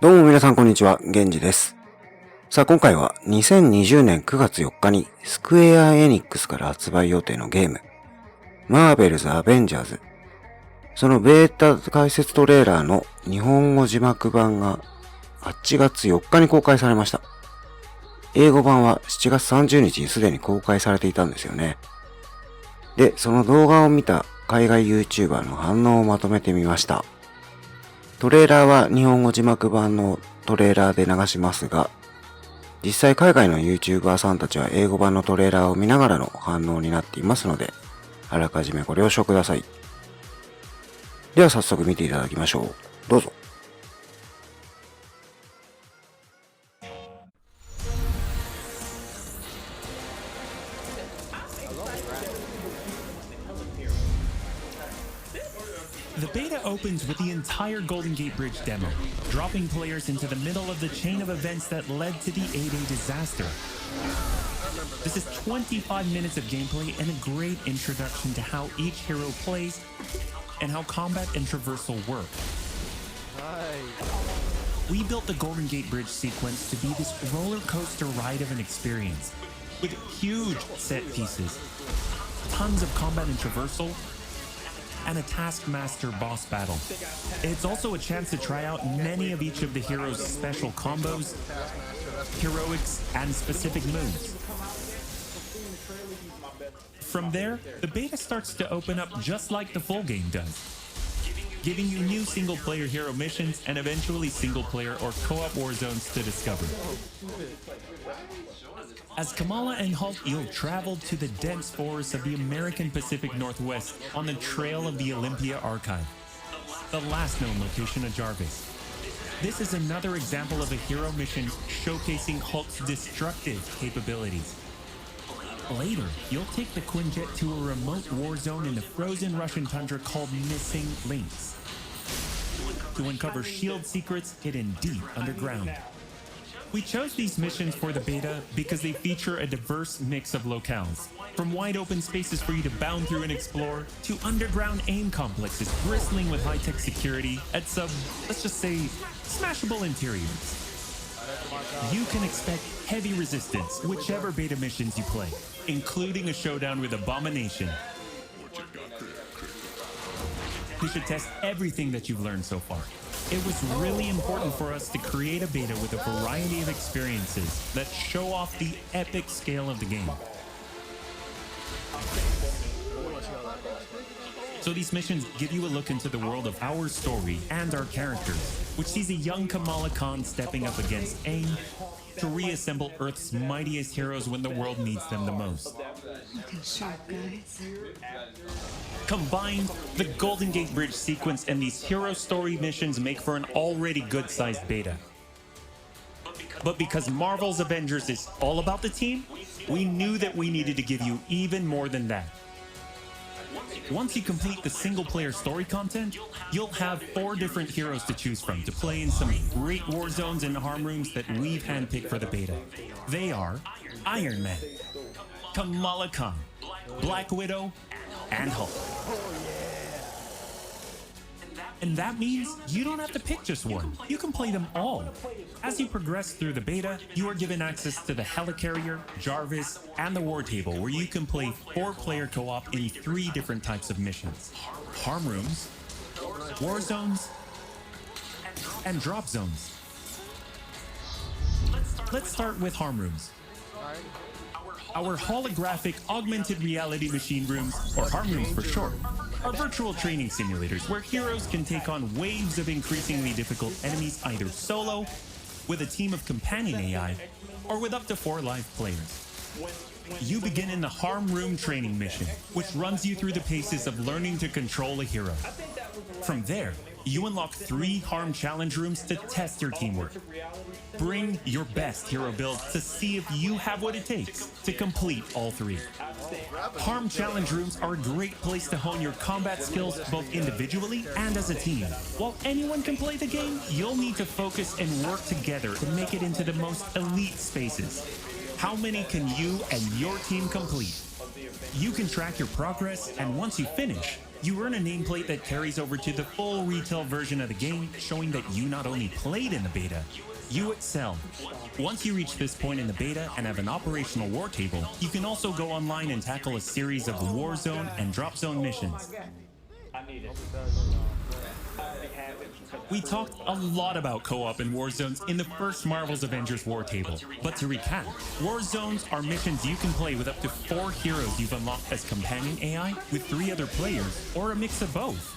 どうも皆さんこんにちは、源氏です。さあ今回は2020年9月4日にスクエアエニックスから発売予定のゲーム、マーベルズ・アベンジャーズ。そのベータ解説トレーラーの日本語字幕版が8月4日に公開されました。英語版は7月30日にすでに公開されていたんですよね。で、その動画を見た海外 YouTuber の反応をまとめてみました。トレーラーは日本語字幕版のトレーラーで流しますが、実際海外の YouTuber さんたちは英語版のトレーラーを見ながらの反応になっていますので、あらかじめご了承ください。では早速見ていただきましょう。どうぞ。The beta opens with the entire Golden Gate Bridge demo, dropping players into the middle of the chain of events that led to the 8-day disaster. This is 25 minutes of gameplay and a great introduction to how each hero plays and how combat and traversal work. We built the Golden Gate Bridge sequence to be this roller coaster ride of an experience, with huge set pieces, tons of combat and traversal, and a Taskmaster boss battle. It's also a chance to try out many of each of the heroes' special combos, heroics, and specific moves. From there, the beta starts to open up just like the full game does, giving you new single-player hero missions and eventually single-player or co-op war zones to discover. As Kamala and Hulk, you'll travel to the dense forests of the American Pacific Northwest on the trail of the Olympia Archive, the last known location of Jarvis. This is another example of a hero mission showcasing Hulk's destructive capabilities. Later, you'll take the Quinjet to a remote war zone in the frozen Russian tundra called Missing Links to uncover shield secrets hidden deep underground. We chose these missions for the beta because they feature a diverse mix of locales, from wide open spaces for you to bound through and explore, to underground AIM complexes bristling with high-tech security at some, let's just say, smashable interiors. You can expect heavy resistance whichever beta missions you play, including a showdown with Abomination. You should test everything that you've learned so far. It was really important for us to create a beta with a variety of experiences that show off the epic scale of the game. So these missions give you a look into the world of our story and our characters, which sees a young Kamala Khan stepping up against AIM to reassemble Earth's mightiest heroes when the world needs them the most. Looking sharp, guys. Combined, the Golden Gate Bridge sequence and these hero story missions make for an already good-sized beta. But because Marvel's Avengers is all about the team, we knew that we needed to give you even more than that. Once you complete the single-player story content, you'll have 4 different heroes to choose from to play in some great war zones and harm rooms that we've handpicked for the beta. They are Iron Man, Kamala Khan, Black Widow, and Hulk. And that means you don't have to pick just one. You can play them all. As you progress through the beta, you are given access to the Helicarrier, Jarvis, and the War Table, where you can play 4-player co-op in 3 different types of missions: harm rooms, war zones, and drop zones. Let's start with harm rooms. Our holographic augmented reality machine rooms, or harm rooms for short, are virtual training simulators where heroes can take on waves of increasingly difficult enemies either solo, with a team of companion AI, or with up to 4 live players. You begin in the harm room training mission, which runs you through the paces of learning to control a hero. From there, you unlock 3 harm challenge rooms to test your teamwork. Bring your best hero build to see if you have what it takes to complete all 3. Harm challenge rooms are a great place to hone your combat skills both individually and as a team. While anyone can play the game, you'll need to focus and work together to make it into the most elite spaces. How many can you and your team complete? You can track your progress, and once you finish, you earn a nameplate that carries over to the full retail version of the game, showing that you not only played in the beta, you excelled. Once you reach this point in the beta and have an operational war table, you can also go online and tackle a series of Warzone and Drop Zone missions. We talked a lot about co-op and war zones in the first Marvel's Avengers war table. But to recap, war zones are missions you can play with up to 4 heroes you've unlocked as companion AI, with 3 other players, or a mix of both.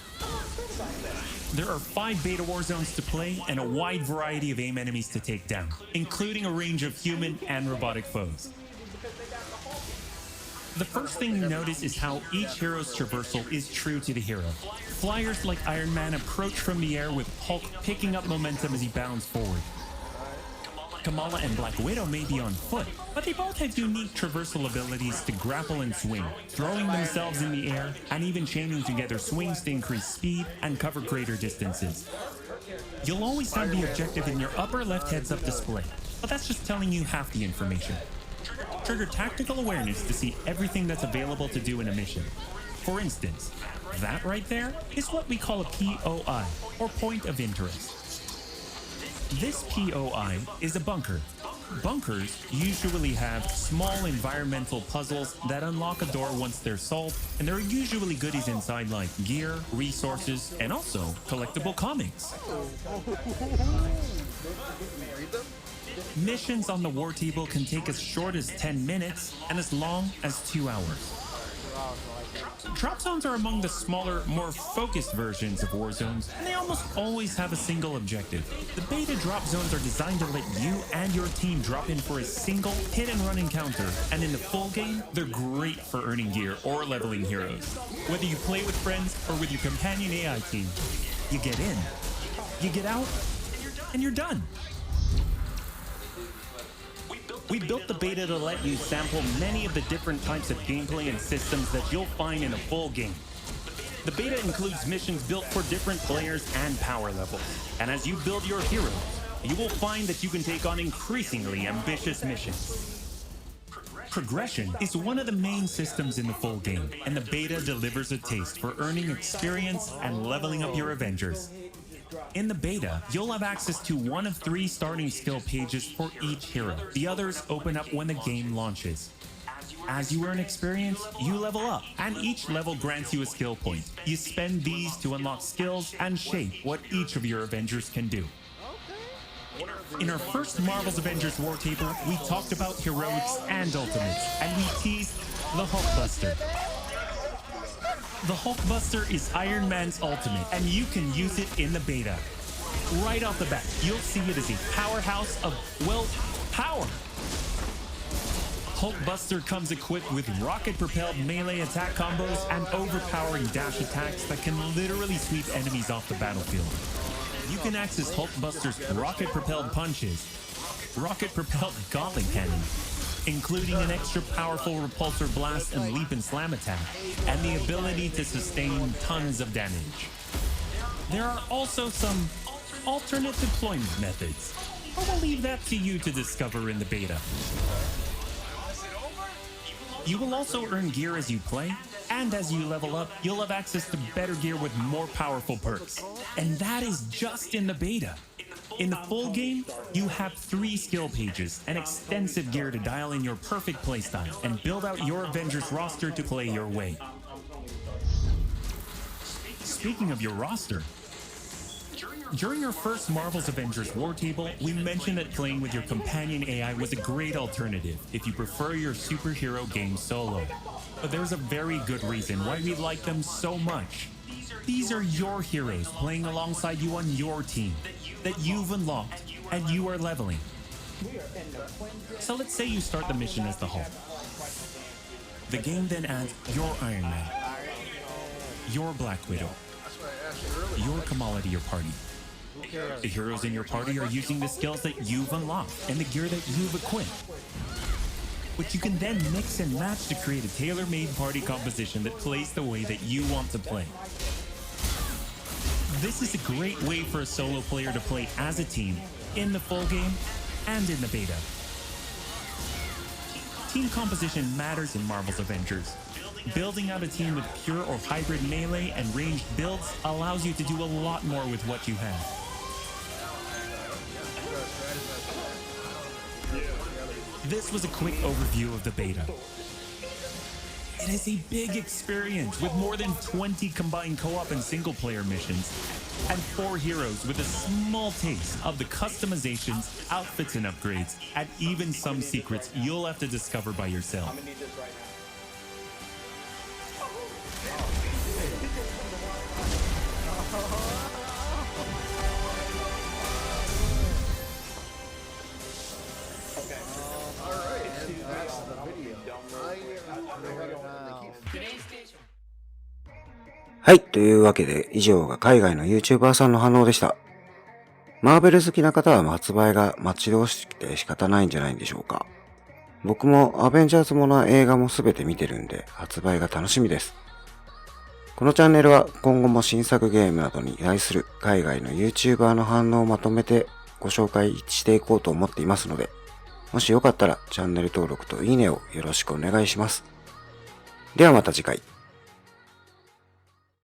There are 5 beta war zones to play and a wide variety of AIM enemies to take down, including a range of human and robotic foes. The first thing you notice is how each hero's traversal is true to the hero. Flyers like Iron Man approach from the air with Hulk picking up momentum as he bounds forward. Kamala and Black Widow may be on foot, but they both have unique traversal abilities to grapple and swing, throwing themselves in the air and even chaining together swings to increase speed and cover greater distances. You'll always have the objective in your upper left heads-up display, but that's just telling you half the information. Trigger tactical awareness to see everything that's available to do in a mission. For instance, that right there is what we call a POI, or point of interest. This POI is a bunker. Bunkers usually have small environmental puzzles that unlock a door once they're solved, and there are usually goodies inside like gear, resources, and also collectible comics. Missions on the war table can take as short as 10 minutes and as long as 2 hours. Drop zones are among the smaller, more focused versions of war zones, and they almost always have a single objective. The beta drop zones are designed to let you and your team drop in for a single hit-and-run encounter, and in the full game, they're great for earning gear or leveling heroes. Whether you play with friends or with your companion AI team, you get in, you get out, and you're done. We built the beta to let you sample many of the different types of gameplay and systems that you'll find in a full game. The beta includes missions built for different players and power levels. And as you build your heroes, you will find that you can take on increasingly ambitious missions. Progression is one of the main systems in the full game, and the beta delivers a taste for earning experience and leveling up your Avengers. In the beta, you'll have access to one of 3 starting skill pages for each hero. The others open up when the game launches. As you earn experience, you level up, and each level grants you a skill point. You spend these to unlock skills and shape what each of your Avengers can do. In our first Marvel's Avengers War Table, we talked about heroics and ultimates, and we teased the Hulkbuster. The Hulkbuster is Iron Man's ultimate, and you can use it in the beta. Right off the bat, you'll see it as a powerhouse of, well, power. Hulkbuster comes equipped with rocket-propelled melee attack combos and overpowering dash attacks that can literally sweep enemies off the battlefield. You can access Hulkbuster's rocket-propelled punches, rocket-propelled gauntlet cannon, including an extra powerful repulsor blast and leap and slam attack, and the ability to sustain tons of damage. There are also some alternate deployment methods, but we'll leave that to you to discover in the beta. You will also earn gear as you play, and as you level up, you'll have access to better gear with more powerful perks. And that is just in the beta. In the full game, you have 3 skill pages and extensive gear to dial in your perfect playstyle and build out your Avengers roster to play your way. Speaking of your roster, during our first Marvel's Avengers War Table, we mentioned that playing with your companion AI was a great alternative if you prefer your superhero game solo. But there's a very good reason why we like them so much. These are your heroes playing alongside you on your team that you've unlocked and you are leveling. So let's say you start the mission as the Hulk. The game then adds your Iron Man, your Black Widow, your Kamala to your party. The heroes in your party are using the skills that you've unlocked and the gear that you've equipped, which you can then mix and match to create a tailor-made party composition that plays the way that you want to play. This is a great way for a solo player to play as a team in the full game and in the beta. Team composition matters in Marvel's Avengers. Building out a team with pure or hybrid melee and ranged builds allows you to do a lot more with what you have. This was a quick overview of the beta. It is a big experience with more than 20 combined co-op and single-player missions, and 4 heroes with a small taste of the customizations, outfits, and upgrades, and even some secrets you'll have to discover by yourself. Today's station. はい、というわけで以上が海外の YouTuber さんの反応でした。マーベル好きな方は発売が待ち遠しくて仕方ないんじゃないんでしょうか。僕もアベンジャーズもの映画もすべて見てるんで発売が楽しみです。このチャンネルは今後も新作ゲームなどに対する海外の YouTuber の反応をまとめてご紹介していこうと思っていますので、もしよかったらチャンネル登録といいねをよろしくお願いします。ではまた次回。